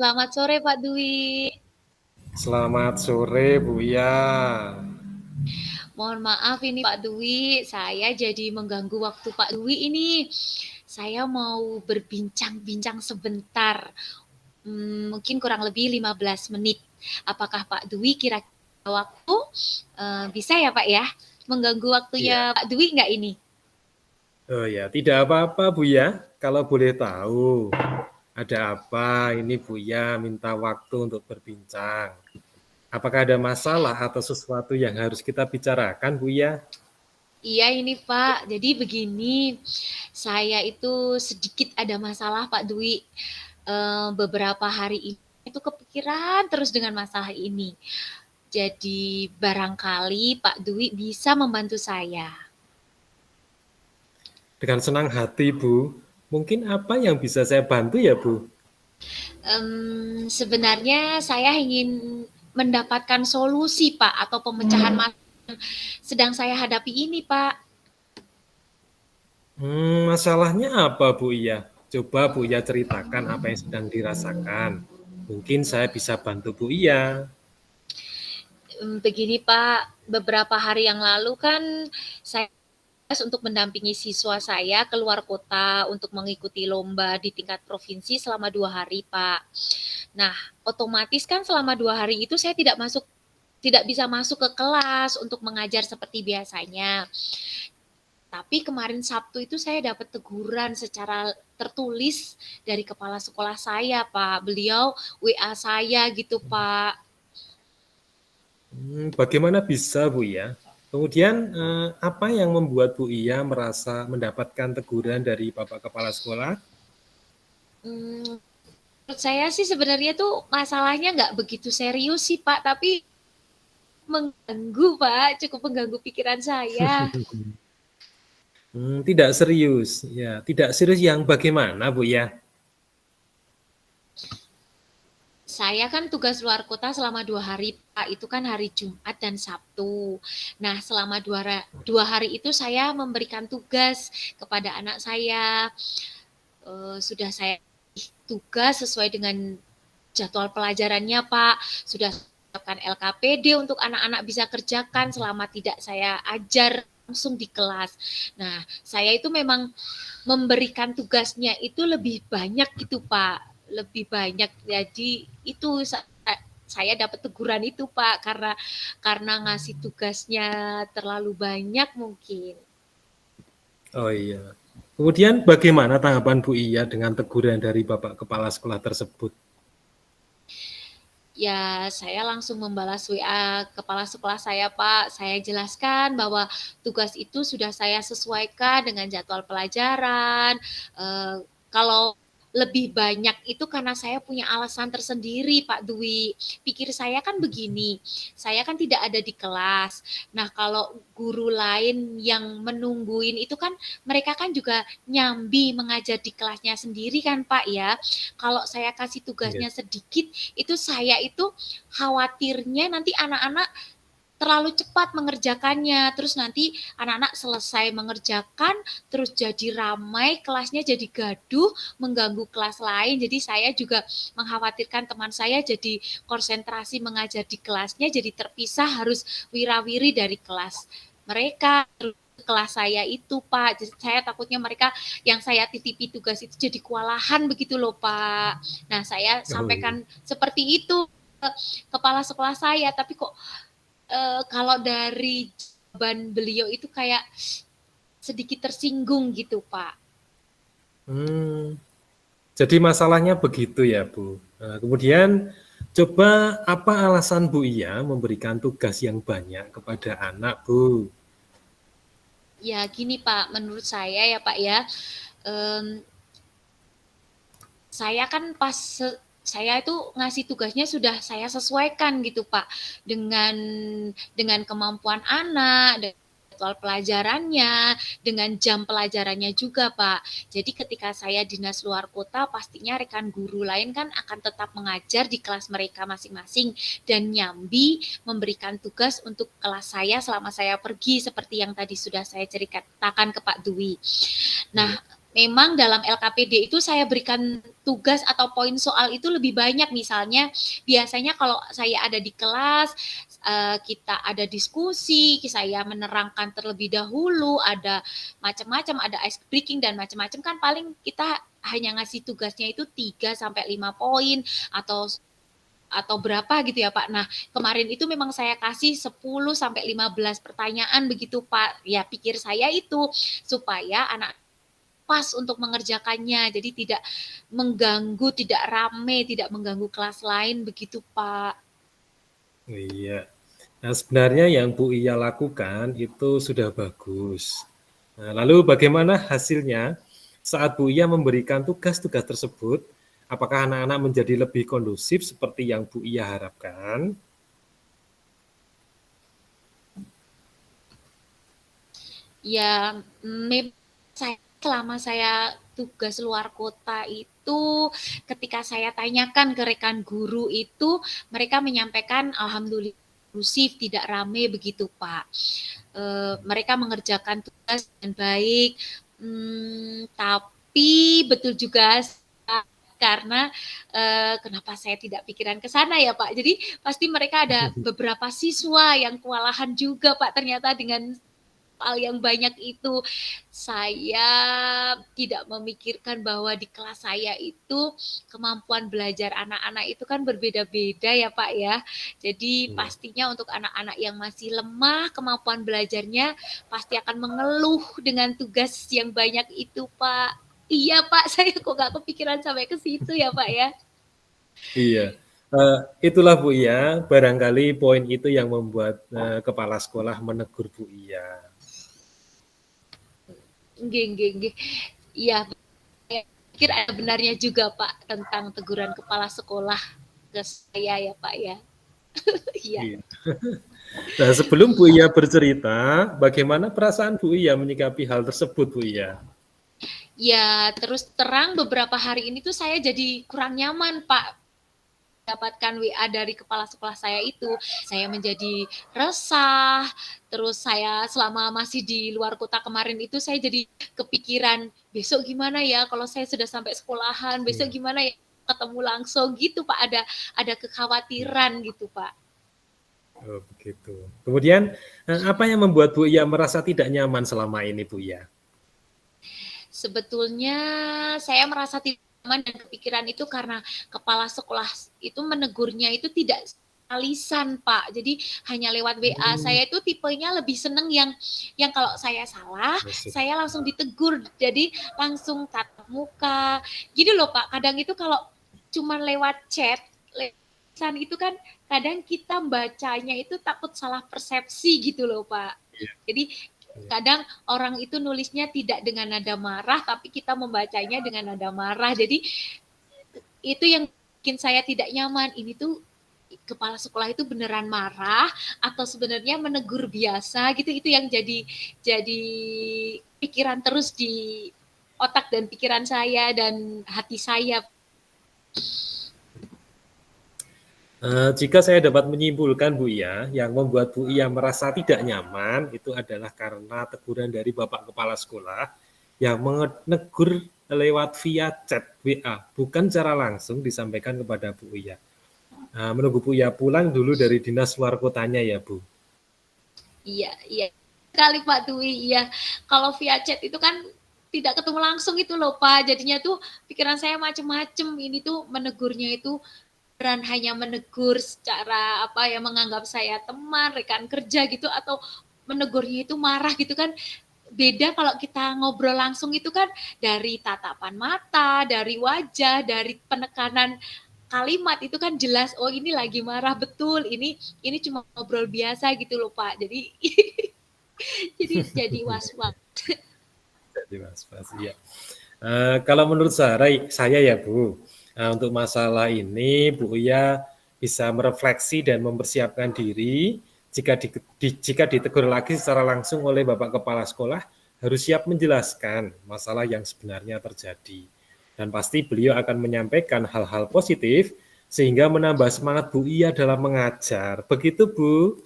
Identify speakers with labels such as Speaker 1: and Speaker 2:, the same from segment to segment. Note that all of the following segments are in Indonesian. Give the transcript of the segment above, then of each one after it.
Speaker 1: Selamat sore Pak Dwi.
Speaker 2: Selamat sore, Buya.
Speaker 1: Mohon maaf ini Pak Dwi, saya jadi mengganggu waktu Pak Dwi ini. Saya mau berbincang-bincang sebentar, mungkin kurang lebih 15 menit. Apakah Pak Dwi kira-kira waktu bisa ya Pak ya? Mengganggu
Speaker 2: Iya.
Speaker 1: waktunya Pak Dwi nggak ini?
Speaker 2: Oh ya, tidak apa-apa, Buya. Kalau boleh tahu, ada apa ini Buya minta waktu untuk berbincang? Apakah ada masalah atau sesuatu yang harus kita bicarakan, Buya?
Speaker 1: Iya ini Pak, jadi begini, saya itu sedikit ada masalah Pak Dwi. Beberapa hari ini itu kepikiran terus dengan masalah ini. Jadi barangkali Pak Dwi bisa membantu saya.
Speaker 2: Dengan senang hati, Bu. Mungkin apa yang bisa saya bantu ya, Bu?
Speaker 1: Sebenarnya saya ingin mendapatkan solusi Pak atau pemecahan masalah yang sedang saya hadapi ini Pak.
Speaker 2: Masalahnya apa, Bu Iya? Coba Bu Iya ceritakan apa yang sedang dirasakan. Mungkin saya bisa bantu Bu Iya.
Speaker 1: Begini Pak, beberapa hari yang lalu kan saya untuk mendampingi siswa saya keluar kota untuk mengikuti lomba di tingkat provinsi selama 2 hari, Pak. Nah, otomatis kan selama 2 hari itu saya tidak bisa masuk ke kelas untuk mengajar seperti biasanya. Tapi kemarin Sabtu itu saya dapat teguran secara tertulis dari kepala sekolah saya, Pak. Beliau WA saya gitu, Pak.
Speaker 2: Bagaimana bisa Bu Iya? Kemudian apa yang membuat Bu Iya merasa mendapatkan teguran dari Bapak Kepala Sekolah?
Speaker 1: Hmm, Menurut saya sih sebenarnya tuh masalahnya nggak begitu serius sih, Pak. Tapi mengganggu, Pak. Cukup mengganggu pikiran saya.
Speaker 2: Tidak serius, ya. Tidak serius yang bagaimana Bu Iya?
Speaker 1: Saya kan tugas luar kota selama 2 hari, Pak. Itu kan hari Jumat dan Sabtu. Nah, selama dua hari itu saya memberikan tugas kepada anak saya. Sudah saya tugas sesuai dengan jadwal pelajarannya, Pak. Sudah siapkan LKPD untuk anak-anak bisa kerjakan selama tidak saya ajar langsung di kelas. Nah, saya itu memang memberikan tugasnya itu lebih banyak gitu, Pak. Lebih banyak. Jadi itu saya dapat teguran itu, Pak, karena ngasih tugasnya terlalu banyak mungkin.
Speaker 2: Oh iya. Kemudian bagaimana tanggapan Bu Iya dengan teguran dari Bapak Kepala Sekolah tersebut?
Speaker 1: Ya, saya langsung membalas WA kepala sekolah saya, Pak. Saya jelaskan bahwa tugas itu sudah saya sesuaikan dengan jadwal pelajaran. Kalau lebih banyak itu karena saya punya alasan tersendiri, Pak Dwi. Pikir saya kan begini, saya kan tidak ada di kelas. Nah, kalau guru lain yang menungguin itu kan mereka kan juga nyambi mengajar di kelasnya sendiri kan, Pak ya. Kalau saya kasih
Speaker 2: Iya.
Speaker 1: tugasnya sedikit, itu saya itu khawatirnya nanti anak-anak terlalu cepat mengerjakannya, terus nanti anak-anak selesai mengerjakan terus jadi ramai, kelasnya jadi gaduh, mengganggu kelas lain. Jadi saya juga mengkhawatirkan teman saya jadi konsentrasi mengajar di kelasnya jadi terpisah, harus wirawiri dari kelas mereka kelas saya itu, Pak. Jadi saya takutnya mereka yang saya titipi tugas itu jadi kewalahan begitu loh, Pak. Nah, saya
Speaker 2: Oh iya.
Speaker 1: sampaikan seperti itu ke kepala sekolah saya, tapi kok kalau dari jawaban beliau itu kayak sedikit tersinggung gitu, Pak.
Speaker 2: Hmm, jadi masalahnya begitu ya Bu. Nah, kemudian coba apa alasan Bu Iya memberikan tugas yang banyak kepada anak Bu?
Speaker 1: Ya gini Pak, menurut saya ya Pak ya, em, saya kan pas saya itu ngasih tugasnya sudah saya sesuaikan gitu Pak dengan kemampuan anak, dengan jadwal pelajarannya, dengan jam pelajarannya juga Pak. Jadi ketika saya dinas luar kota pastinya rekan guru lain kan akan tetap mengajar di kelas mereka masing-masing dan nyambi memberikan tugas untuk kelas saya selama saya pergi seperti yang tadi sudah saya ceritakan ke Pak Dwi. Nah,
Speaker 2: Iya.
Speaker 1: memang dalam LKPD itu saya berikan tugas atau poin soal itu lebih banyak. Misalnya biasanya kalau saya ada di kelas, kita ada diskusi, saya menerangkan terlebih dahulu, ada macam-macam, ada ice breaking dan macam-macam, kan paling kita hanya ngasih tugasnya itu 3 sampai 5 poin atau berapa gitu ya Pak. Nah, kemarin itu memang saya kasih 10 sampai 15 pertanyaan begitu Pak. Ya pikir saya itu supaya anak pas untuk mengerjakannya, jadi tidak mengganggu, tidak rame, tidak mengganggu kelas lain begitu Pak.
Speaker 2: Iya. Nah, sebenarnya yang Bu Iya lakukan itu sudah bagus. Nah, lalu bagaimana hasilnya saat Bu Iya memberikan tugas-tugas tersebut? Apakah anak-anak menjadi lebih kondusif seperti yang Bu Iya harapkan?
Speaker 1: Ya, selama saya tugas luar kota itu, ketika saya tanyakan ke rekan guru itu, mereka menyampaikan alhamdulillah kondusif, tidak rame begitu Pak. Mereka mengerjakan tugas dengan baik, tapi betul juga karena kenapa saya tidak pikiran ke sana ya Pak. Jadi pasti mereka ada beberapa siswa yang kewalahan juga Pak ternyata dengan soal yang banyak itu. Saya tidak memikirkan bahwa di kelas saya itu kemampuan belajar anak-anak itu kan berbeda-beda ya Pak ya. Jadi
Speaker 2: Iya.
Speaker 1: pastinya untuk anak-anak yang masih lemah kemampuan belajarnya pasti akan mengeluh dengan tugas yang banyak itu Pak. Iya Pak, saya kok gak kepikiran sampai ke situ ya Pak ya.
Speaker 2: Iya. Itulah Bu Iya, barangkali poin itu yang membuat kepala sekolah menegur Bu Iya.
Speaker 1: Nggih. Iya, saya pikir ada benarnya juga Pak tentang teguran kepala sekolah ke saya ya Pak ya. Iya.
Speaker 2: Iya. Nah, sebelum Bu Iya bercerita, bagaimana perasaan Bu Iya menyikapi hal tersebut, Bu Iya?
Speaker 1: Ya, terus terang beberapa hari ini tuh saya jadi kurang nyaman, Pak, dapatkan WA dari kepala sekolah saya itu. Saya menjadi resah, terus saya selama masih di luar kota kemarin itu saya jadi kepikiran, besok gimana ya kalau saya sudah sampai sekolahan, besok
Speaker 2: Hmm.
Speaker 1: gimana ya ketemu langsung gitu, Pak. Ada kekhawatiran gitu, Pak.
Speaker 2: Oh, begitu. Kemudian, apa yang membuat Bu Iya merasa tidak nyaman selama ini, Bu Iya?
Speaker 1: Sebetulnya saya merasa tidak nyaman dan kepikiran itu karena kepala sekolah itu menegurnya itu tidak lisan Pak. Jadi hanya lewat WA.
Speaker 2: Hmm,
Speaker 1: Saya itu tipenya lebih seneng yang kalau saya salah,
Speaker 2: masih.
Speaker 1: saya langsung ditegur. Jadi langsung tatap muka. Gitu loh Pak. Kadang itu kalau cuma lewat chat, lisan itu kan kadang kita bacanya itu takut salah persepsi gitu loh Pak.
Speaker 2: Iya,
Speaker 1: Jadi
Speaker 2: iya.
Speaker 1: kadang orang itu nulisnya tidak dengan nada marah, tapi kita membacanya dengan nada marah. Jadi itu yang bikin saya tidak nyaman. Ini tuh kepala sekolah itu beneran marah atau sebenarnya menegur biasa gitu. Itu yang jadi pikiran terus di otak dan pikiran saya dan hati saya.
Speaker 2: Jika saya dapat menyimpulkan Bu Iya, yang membuat Bu Iya merasa tidak nyaman itu adalah karena teguran dari Bapak Kepala Sekolah yang menegur lewat via chat WA, bukan secara langsung disampaikan kepada Bu Iya. Menunggu Bu Iya pulang dulu dari dinas luar kotanya ya Bu.
Speaker 1: Iya sekali Pak Dwi. Iya, kalau via chat itu kan tidak ketemu langsung itu loh Pak. Jadinya tuh pikiran saya macem-macem. Ini tuh menegurnya itu beneran hanya menegur secara apa ya menganggap saya teman, rekan kerja gitu atau menegurnya itu marah gitu kan. Beda kalau kita ngobrol langsung itu kan dari tatapan mata, dari wajah, dari penekanan kalimat itu kan jelas oh ini lagi marah betul, ini cuma ngobrol biasa gitu loh Pak. Jadi jadi was-was.
Speaker 2: Jadi Mas, iya. Kalau menurut saya ya Bu, untuk masalah ini Bu Iya bisa merefleksi dan mempersiapkan diri jika ditegur lagi secara langsung oleh Bapak Kepala Sekolah, harus siap menjelaskan masalah yang sebenarnya terjadi. Dan pasti beliau akan menyampaikan hal-hal positif sehingga menambah semangat Bu Iya dalam mengajar. Begitu Bu.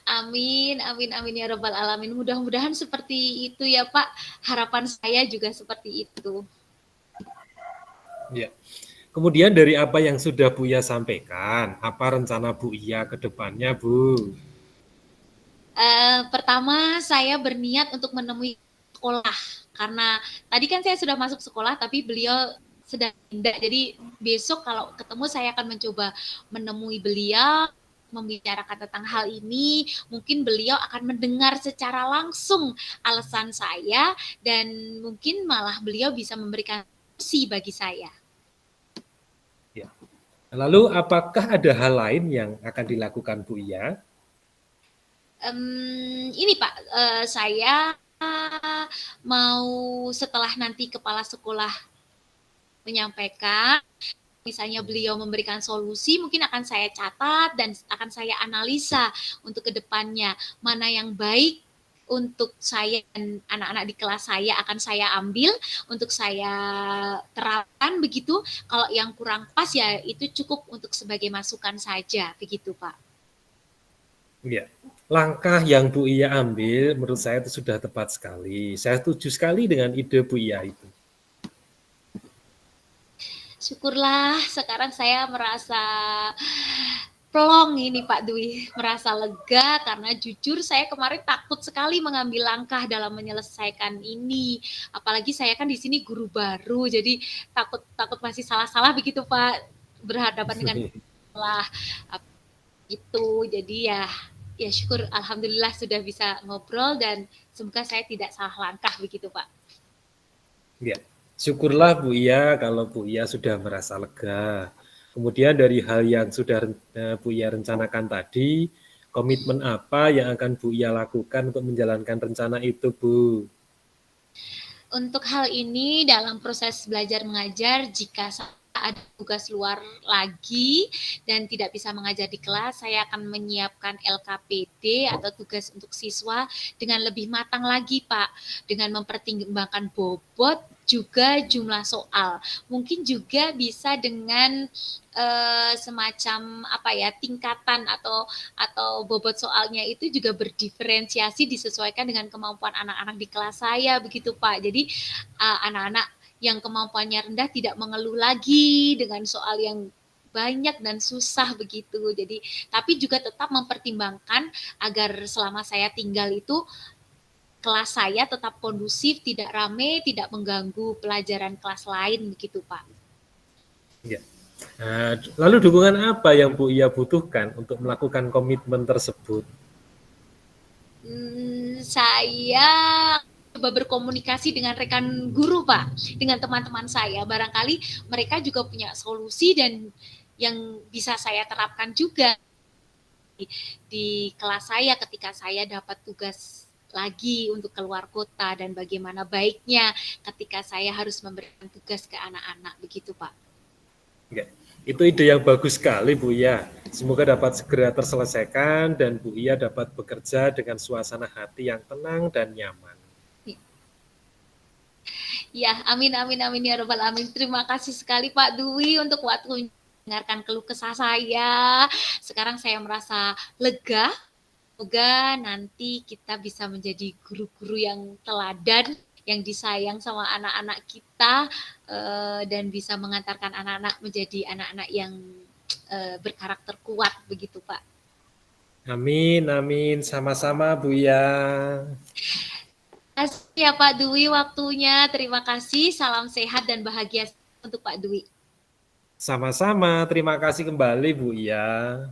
Speaker 1: Amin, amin, amin ya rabbal alamin. Mudah-mudahan seperti itu ya Pak. Harapan saya juga seperti itu.
Speaker 2: Ya. Kemudian dari apa yang sudah Buya sampaikan, apa rencana Buya ke depannya, Bu?
Speaker 1: Pertama saya berniat untuk menemui sekolah karena tadi kan saya sudah masuk sekolah tapi beliau sedang tidak. Jadi besok kalau ketemu saya akan mencoba menemui beliau, membicarakan tentang hal ini. Mungkin beliau akan mendengar secara langsung alasan saya dan mungkin malah beliau bisa memberikan solusi bagi saya.
Speaker 2: Ya. Lalu apakah ada hal lain yang akan dilakukan Buya?
Speaker 1: Ini Pak, saya mau setelah nanti kepala sekolah menyampaikan, misalnya beliau memberikan solusi, mungkin akan saya catat dan akan saya analisa untuk kedepannya mana yang baik untuk saya dan anak-anak di kelas saya akan saya ambil untuk saya terapkan begitu. Kalau yang kurang pas ya itu cukup untuk sebagai masukan saja begitu Pak.
Speaker 2: Ya. Langkah yang Bu Iya ambil menurut saya itu sudah tepat sekali. Saya setuju sekali dengan ide Bu Iya itu.
Speaker 1: Syukurlah sekarang saya merasa plong ini Pak Dwi, merasa lega karena jujur saya kemarin takut sekali mengambil langkah dalam menyelesaikan ini. Apalagi saya kan di sini guru baru, jadi takut masih salah-salah begitu Pak, berhadapan dengan salah itu. Jadi ya syukur alhamdulillah sudah bisa ngobrol dan semoga saya tidak salah langkah begitu Pak.
Speaker 2: Ya. Syukurlah Bu Iya kalau Bu Iya sudah merasa lega. Kemudian dari hal yang sudah Bu Iya rencanakan tadi, komitmen apa yang akan Bu Iya lakukan untuk menjalankan rencana itu, Bu?
Speaker 1: Untuk hal ini dalam proses belajar mengajar, jika ada tugas luar lagi dan tidak bisa mengajar di kelas, saya akan menyiapkan LKPD atau tugas untuk siswa dengan lebih matang lagi, Pak, dengan mempertimbangkan bobot juga jumlah soal. Mungkin juga bisa dengan semacam apa ya tingkatan atau bobot soalnya itu juga berdiferensiasi disesuaikan dengan kemampuan anak-anak di kelas saya begitu Pak. Jadi anak-anak yang kemampuannya rendah tidak mengeluh lagi dengan soal yang banyak dan susah begitu. Jadi tapi juga tetap mempertimbangkan agar selama saya tinggal itu kelas saya tetap kondusif, tidak rame, tidak mengganggu pelajaran kelas lain begitu Pak.
Speaker 2: Ya. Nah, lalu dukungan apa yang Bu Iya butuhkan untuk melakukan komitmen tersebut?
Speaker 1: Saya coba berkomunikasi dengan rekan guru Pak, dengan teman-teman saya. Barangkali mereka juga punya solusi dan yang bisa saya terapkan juga di kelas saya ketika saya dapat tugas lagi untuk keluar kota dan bagaimana baiknya ketika saya harus memberikan tugas ke anak-anak begitu Pak.
Speaker 2: Ya. Itu ide yang bagus sekali Bu Iya. Semoga dapat segera terselesaikan dan Bu Iya dapat bekerja dengan suasana hati yang tenang dan nyaman.
Speaker 1: Ya, amin amin amin ya robbal alamin. Terima kasih sekali Pak Dwi untuk waktu mendengarkan keluh kesah saya. Sekarang saya merasa lega. Semoga nanti kita bisa menjadi guru-guru yang teladan, yang disayang sama anak-anak kita dan bisa mengantarkan anak-anak menjadi anak-anak yang berkarakter kuat begitu Pak.
Speaker 2: Amin, amin. Sama-sama Bu Iya.
Speaker 1: Terima kasih ya Pak Dwi waktunya. Terima kasih. Salam sehat dan bahagia untuk Pak Dwi.
Speaker 2: Sama-sama. Terima kasih kembali Bu Iya.